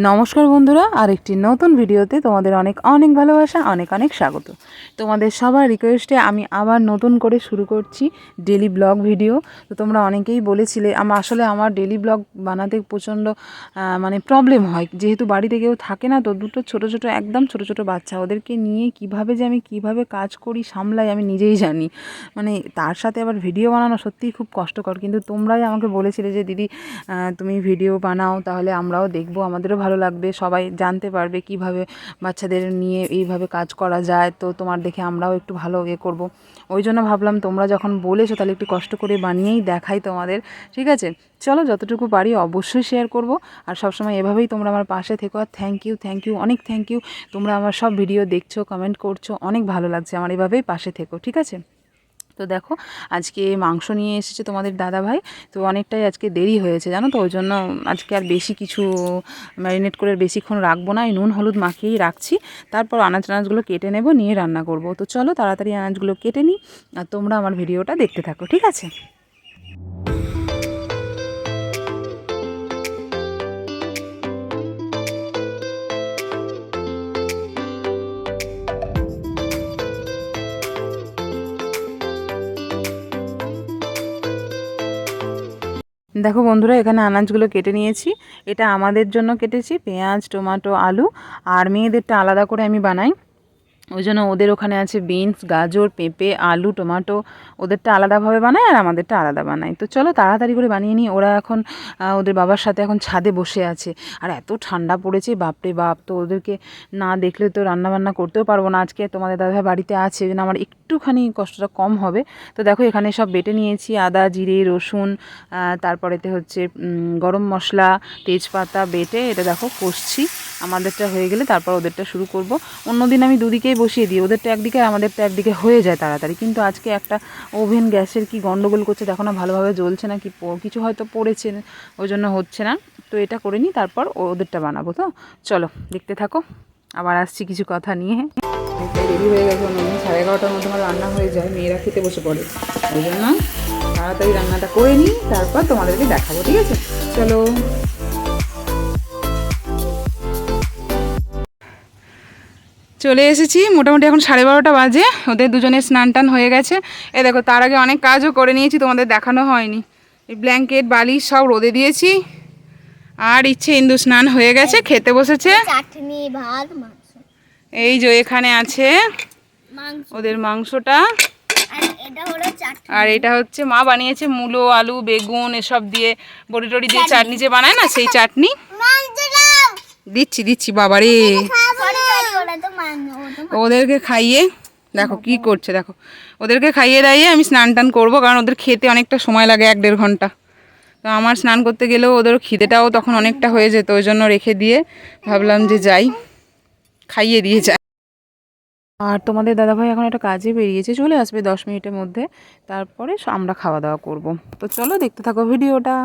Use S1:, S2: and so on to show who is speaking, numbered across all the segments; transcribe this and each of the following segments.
S1: নমস্কার বন্ধুরা, আরেকটি নতুন ভিডিওতে তোমাদের অনেক অনেক ভালোবাসা, অনেক অনেক স্বাগত। তোমাদের সবার রিকোয়েস্টে আমি আবার নতুন করে শুরু করছি ডেলি ব্লগ ভিডিও। তো তোমরা অনেকেই বলেছিলে, আমার ডেলি ব্লগ বানাতে প্রচণ্ড প্রবলেম হয়, যেহেতু বাড়িতে কেউ থাকে না। তো দুটো ছোটো ছোটো একদম ছোটো ছোটো বাচ্চা, ওদেরকে নিয়ে আমি কিভাবে কাজ করি সামলাই আমি নিজেই জানি। তার সাথে আবার ভিডিও বানানো সত্যিই খুব কষ্টকর। কিন্তু তোমরাই আমাকে বলেছিলে যে দিদি তুমি ভিডিও বানাও, তাহলে আমরাও দেখবো, আমাদেরও ভালো লাগবে, সবাই জানতে পারবে কিভাবে বাচ্চাদের নিয়ে এইভাবে কাজ করা যায়। তো তোমার দেখে আমরাও একটু ভালো করব। ওই জন্য ভাবলাম তোমরা যখন বলেছো তাহলে একটু কষ্ট করে বানিয়েই দেখাই তোমাদের। ঠিক আছে, চলো যতটুকু পারি অবশ্যই শেয়ার করব। আর সবসময় এভাবেই তোমরা আমার পাশে থেকো। আর থ্যাংক ইউ, অনেক থ্যাংক ইউ। তোমরা আমার সব ভিডিও দেখছো, কমেন্ট করছো, অনেক ভালো লাগছে আমার। এভাবেই পাশে থেকো, ঠিক আছে? তো দেখো, আজকে মাংস নিয়ে এসেছে তোমাদের দাদাভাই। তো অনেকটাই আজকে দেরি হয়েছে জানো তো, ওই জন্য আজকে আর বেশি কিছু ম্যারিনেট করে বেশিক্ষণ রাখবো না, এই নুন হলুদ মাখিয়েই রাখছি। তারপর আনাজগুলো কেটে নেব, নিয়ে রান্না করব। তো চলো তাড়াতাড়ি আনাজগুলো কেটে নিই, আর তোমরা আমার ভিডিওটা দেখতে থাকো, ঠিক আছে? দেখো বন্ধুরা, এখানে আনাজগুলো কেটে নিয়েছি। এটা আমাদের জন্য কেটেছি, পেঁয়াজ, টমেটো, আলু। আর মেয়েদেরটা আলাদা করে আমি বানাই, ওই জন্য ওদের ওখানে আছে বিনস, গাজর, পেঁপে, আলু, টমেটো। ওদেরটা আলাদাভাবে বানায় আর আমাদেরটা আলাদা বানাই। তো চলো তাড়াতাড়ি করে বানিয়ে নিই। ওরা এখন ওদের বাবার সাথে এখন ছাদে বসে আছে। আর এত ঠান্ডা পড়েছে, বাপরে বাপ! তো ওদেরকে না দেখলে তো রান্নাবান্না করতেও পারবো না। আজকে তোমাদের দাদাভাই বাড়িতে আছে, ওই জন্য আমার একটুখানি কষ্টটা কম হবে। তো দেখো, এখানে সব বেটে নিয়েছি, আদা, জিরে, রসুন, তারপরেতে হচ্ছে গরম মশলা, তেজপাতা বেটে এটা দেখো কষছি। আমাদেরটা হয়ে গেলে তারপর ওদেরটা শুরু করব। অন্যদিন আমি দুদিকেই বসিয়ে দিই, ওদেরটা একদিকে আর আমাদেরটা একদিকে হয়ে যায় তাড়াতাড়ি। কিন্তু আজকে একটা ওভেন গ্যাসের কি গন্ডগোল করছে, দেখো না ভালোভাবে জ্বলছে না, কি কিছু হয়তো পড়েছে, ওই জন্য হচ্ছে না। তো এটা করে নিই, তারপর ওদেরটা বানাবো। তো চলো দেখতে থাকো, আবার আসছি কিছু কথা নিয়ে। অনেকটাই দেরি হয়ে গেছে, অন্যদিন 11:30টার মধ্যে আমার রান্না হয়ে যায়, মেয়েরা খেতে বসে পড়ে। ওই জন্য তাড়াতাড়ি রান্নাটা করে নিই, তারপর তোমাদেরকে দেখাবো, ঠিক আছে? চলো। চলে এসেছি, মোটামুটি এখন 12:30 বাজে। ওদের দুজনের স্নান টান হয়ে গেছে। এ দেখো, তার আগে অনেক কাজও করে নিয়েছি, তোমাদের দেখানো হয়নি। এই ব্ল্যাঙ্কেট, বালিশ সব রোদে দিয়েছি। আর ইন্দু স্নান হয়ে গেছে, খেতে বসেছে। এই যে এখানে আছে ওদের মাংসটা, আর এটা হচ্ছে মা বানিয়েছে মূলো, আলু, বেগুন এসব দিয়ে বড়ি টড়ি দিয়ে চাটনি যে বানায় না, সেই চাটনি দিচ্ছি বাবারে। ওদেরকে খাইয়ে দেখো কি করছে, দেখো ওদেরকে খাইয়ে দাইয়ে আমি স্নান টান করবো, কারণ ওদের খেতে অনেকটা সময় লাগে, 1-1.5 ঘন্টা। তো আমার স্নান করতে গেলেও ওদের খিদেটাও তখন অনেকটা হয়ে যেত, ওই জন্য রেখে দিয়ে ভাবলাম যে যাই, খাইয়ে দিয়ে যাই। আর তোমাদের দাদাভাই এখন একটা কাজে বেরিয়েছে, চলে আসবে 10 মিনিটের মধ্যে। তারপরে আমরা খাওয়া দাওয়া করব। তো চলো দেখতে থাকো ভিডিওটা।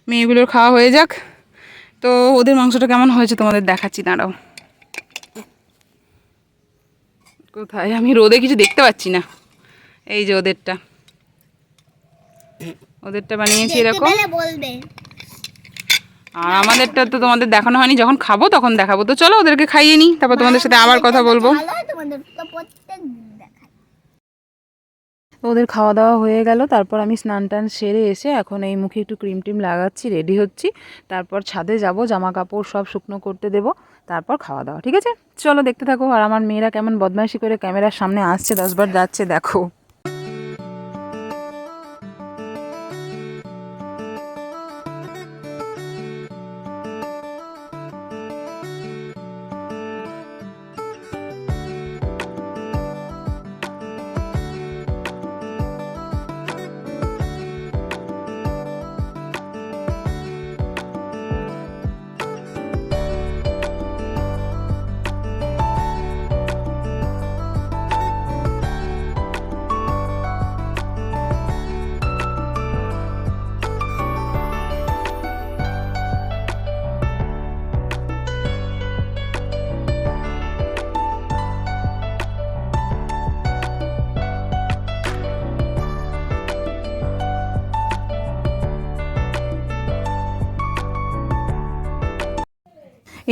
S1: মেয়েগুলোর খাওয়া হয়ে যাক। তো ওদের মাংসটা কেমন হয়েছে তোমাদের দেখাচ্ছি, দাঁড়াও। কোথায়, আমি রোদে কিছু দেখতে পাচ্ছি না। এই যে ওদেরটা বানিয়েছি এরকম। আর আমাদেরটা তো তোমাদের দেখানো হয়নি, যখন খাবো তখন দেখাবো। তো চলো ওদেরকে খাইয়ে নিই, তারপর তোমাদের সাথে আবার কথা বলবো। ওদের খাওয়া দাওয়া হয়ে গেল, তারপর আমি স্নান টান সেরে এসে এখন এই মুখে একটু ক্রিম টিম লাগাচ্ছি, রেডি হচ্ছি। তারপর ছাদে যাব, জামা কাপড় সব শুকনো করতে দেবো, তারপর খাওয়া দাওয়া, ঠিক আছে? চলো দেখতে থাকো। আর আমার মেয়েরা কেমন বদমাইশি করে ক্যামেরার সামনে আসছে, 10 বার যাচ্ছে, দেখো।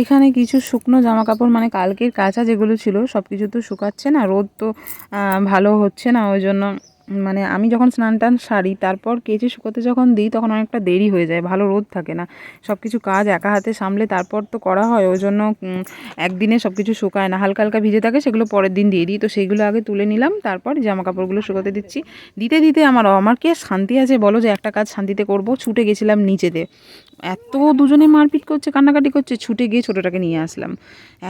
S1: এখানে কিছু শুকনো জামা কাপড় মানে কালকের কাঁচা যেগুলো ছিল সব কিছু তো শুকাচ্ছে না, রোদ তো ভালো হচ্ছে না, ওই জন্য মানে আমি যখন স্নান টান সারি তারপর কেচে শুকোতে যখন দিই তখন অনেকটা দেরি হয়ে যায়, ভালো রোদ থাকে না, সব কিছু কাজ একা হাতে সামলে তারপর তো করা হয়, ওই জন্য একদিনে সব কিছু শুকায় না, হালকা হালকা ভিজে থাকে, সেগুলো পরের দিন দিয়ে দিই। তো সেইগুলো আগে তুলে নিলাম, তারপর জামা কাপড়গুলো শুকোতে দিচ্ছি। দিতে দিতে আমার কি আর শান্তি আছে বলো, যে একটা কাজ শান্তিতে করব। ছুটে গেছিলাম নিচেতে, এত দুজনে মারপিট করছে, কান্নাকাটি করছে, ছুটে গিয়ে ছোটোটাকে নিয়ে আসলাম।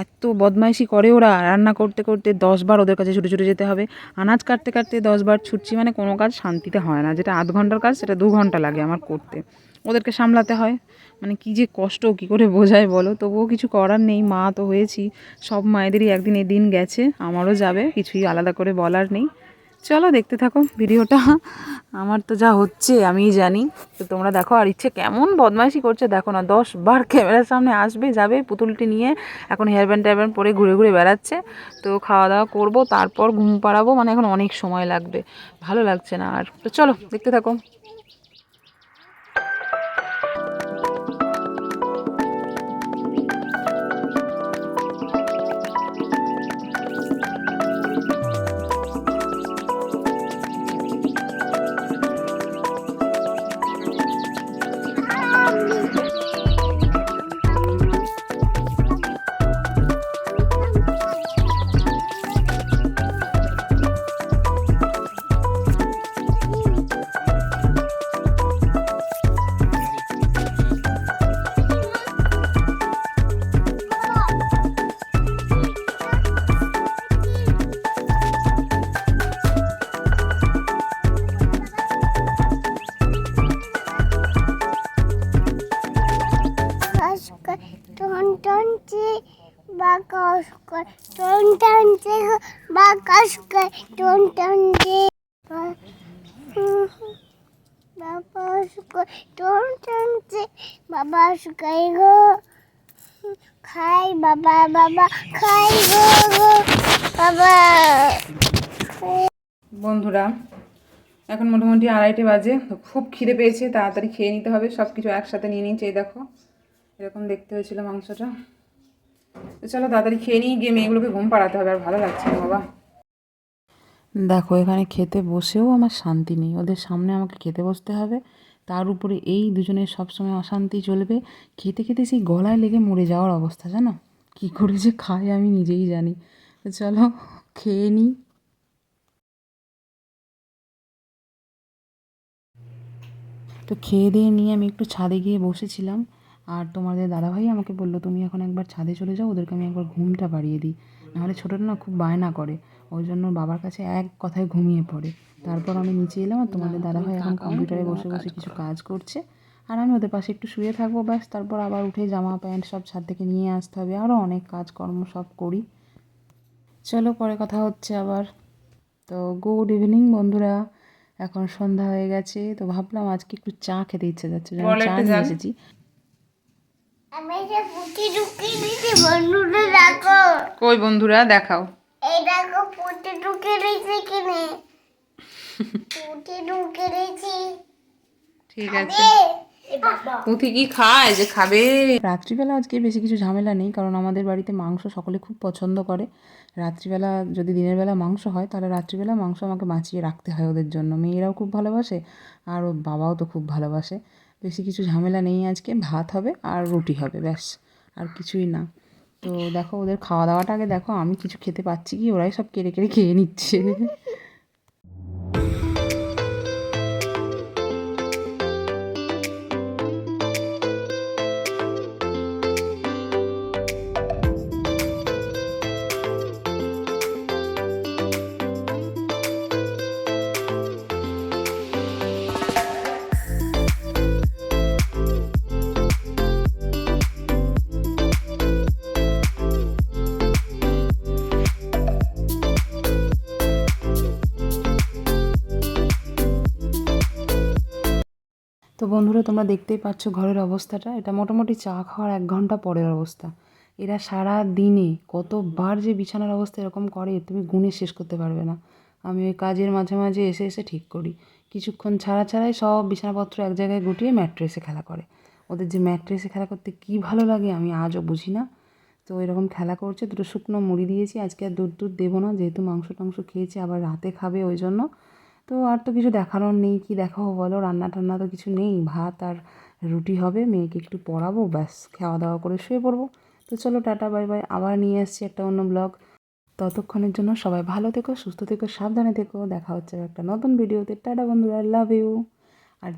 S1: এত বদমাইশি করে ওরা, রান্না করতে করতে 10 বার ওদের কাছে ছুটে ছুটে যেতে হবে, আনাজ কাটতে কাটতে 10 বার ছুটছি, মানে কোনো কাজ শান্তিতে হয় না, যেটা আধ ঘন্টার কাজ সেটা 2 ঘন্টা লাগে আমার করতে, ওদেরকে সামলাতে হয়, মানে কী যে কষ্ট, কী করে বোঝায় বলো। তবুও কিছু করার নেই, মা তো হয়েছি, সব মায়েদেরই একদিন এদিন গেছে, আমারও যাবে, কিছুই আলাদা করে বলার নেই। চলো দেখতে থাকো ভিডিওটা, আমার তো যা হচ্ছে আমিই জানি। তো তোমরা দেখো, আর ইচ্ছে কেমন বদমাইশি করছে দেখো না, 10 বার ক্যামেরার সামনে আসবে যাবে, পুতুলটি নিয়ে এখন হেয়ার ব্যান্ড টেয়ার ব্যান্ড পরে ঘুরে ঘুরে বেড়াচ্ছে। তো খাওয়া দাওয়া করবো, তারপর ঘুম পাড়াবো, মানে এখন অনেক সময় লাগবে, ভালো লাগছে না আর। তো চলো দেখতে থাকো।
S2: টনটনচে বাকাস কর টনটনচে বাকাস কর টনটনচে বাবাস কর টনটনচে বাবাস কর গো খাই বাবা বাবা খাই গো বাবা।
S1: বন্ধুরা এখন মোটামুটি 2:30 বাজে, তো খুব খিদে পেয়েছে, তাড়াতাড়ি খেয়ে নিতে হবে, সব কিছু একসাথে নিয়ে নিয়েছি। এই দেখো এরকম দেখতে হয়েছিল মাংসটা। তো চলো তাড়াতাড়ি খেয়ে নিয়ে গিয়ে মেয়েগুলোকে ঘুম পাড়াতে হবে, আর ভালো লাগছে না বাবা। দেখো এখানে খেতে বসেও আমার শান্তি নেই, ওদের সামনে আমাকে খেতে বসতে হবে, তার উপরে এই দুজনের সবসময় অশান্তি চলবে, খেতে খেতে সেই গলায় লেগে মরে যাওয়ার অবস্থা, জানো কী করে যে খায় আমি নিজেই জানি। তো চলো খেয়ে নিই। তো খেয়ে দিয়ে নিয়ে আমি একটু ছাদে গিয়ে বসেছিলাম, আর তোমাদের দাদাভাই আমাকে বললো তুমি এখন একবার ছাদে চলে যাও, ওদেরকে আমি একবার ঘুমটা পাড়িয়ে দিই, নাহলে ছোটোটা না খুব বায়না করে, ওই জন্য বাবার কাছে এক কথায় ঘুমিয়ে পড়ে। তারপর আমি নিচে এলাম, আর তোমাদের দাদাভাই এখন কম্পিউটারে বসে বসে কিছু কাজ করছে, আর আমি ওদের পাশে একটু শুয়ে থাকবো ব্যাস। তারপর আবার উঠে জামা প্যান্ট সব ছাদ থেকে নিয়ে আসতে হবে, আরও অনেক কাজকর্ম সব করি। চলো পরে কথা হচ্ছে আবার। তো গুড ইভিনিং বন্ধুরা, এখন সন্ধ্যা হয়ে গেছে, তো ভাবলাম আজকে একটু চা খেতে ইচ্ছে যাচ্ছে, যেন চা নিয়ে এসেছি।
S2: আমি যে পুঁটি ঢুকিয়ে দিয়েছি বন্ধুরা দেখো।
S1: কই বন্ধুরা দেখাও।
S2: এই দেখো পুঁটি ঢুকিয়ে দিয়েছি কিনে। পুঁটি ঢুকিয়ে দিয়েছি।
S1: ঠিক আছে, পুঁথি কি খায় যে খাবে? রাত্রিবেলা আজকে বেশি কিছু ঝামেলা নেই, কারণ আমাদের বাড়িতে মাংস সকলে খুব পছন্দ করে। রাত্রিবেলা যদি দিনের বেলা মাংস হয়, তাহলে রাত্রিবেলা মাংস আমাকে বাঁচিয়ে রাখতে হয় ওদের জন্য, মেয়েরাও খুব ভালোবাসে আর ওর বাবাও তো খুব ভালোবাসে। বেশি কিছু ঝামেলা নেই, আজকে ভাত হবে আর রুটি হবে ব্যাস, আর কিছুই না। তো দেখো ওদের খাওয়া দাওয়াটা আগে দেখো, আমি কিছু খেতে পাচ্ছি কি, ওরাই সব কেড়ে কেড়ে খেয়ে নিচ্ছে। তো বন্ধুরা তোমরা দেখতেই পাচ্ছ ঘরের অবস্থাটা, এটা মোটামুটি চা খাওয়ার 1 ঘন্টা পরের অবস্থা। এরা সারা দিনে কতবার যে বিছানার অবস্থা এরকম করে তুমি গুণে শেষ করতে পারবে না। আমি ওই কাজের মাঝে মাঝে এসে এসে ঠিক করি, কিছুক্ষণ ছাড়া ছাড়াই সব বিছানাপত্র এক জায়গায় গুটিয়ে ম্যাট্রেসে খেলা করে, ওদের যে ম্যাট্রেসে খেলা করতে কী ভালো লাগে আমি আজও বুঝি না। তো এরকম খেলা করছে, দুটো শুকনো মুড়ি দিয়েছি, আজকে আর দুধ দেবো না, যেহেতু মাংস টাংস খেয়েছে আবার রাতে খাবে ওই জন্য। তো আর তো কিছু দেখানোর নেই, কী দেখাবো বলো, রান্না টান্না তো কিছু নেই, ভাত আর রুটি হবে, মেয়েকে একটু পড়াবো, ব্যাস খাওয়া দাওয়া করে শুয়ে পড়বো। তো চলো টাটা বাই বাই, আবার নিয়ে আসছি একটা অন্য ব্লগ। ততক্ষণের জন্য সবাই ভালো থেকো, সুস্থ থেকো, সাবধানে থেকো, দেখা হচ্ছে একটা নতুন ভিডিওতে। টাটা বন্ধুরা, লাভ ইউ। আর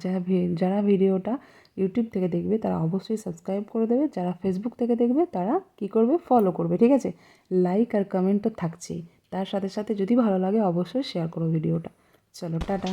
S1: যারা ভিডিওটা ইউটিউব থেকে দেখবে তারা অবশ্যই সাবস্ক্রাইব করে দেবে, যারা ফেসবুক থেকে দেখবে তারা কী করবে, ফলো করবে, ঠিক আছে? লাইক আর কমেন্ট তো থাকছেই, তার সাথে সাথে যদি ভালো লাগে অবশ্যই শেয়ার করো ভিডিওটা। চলো টাটা।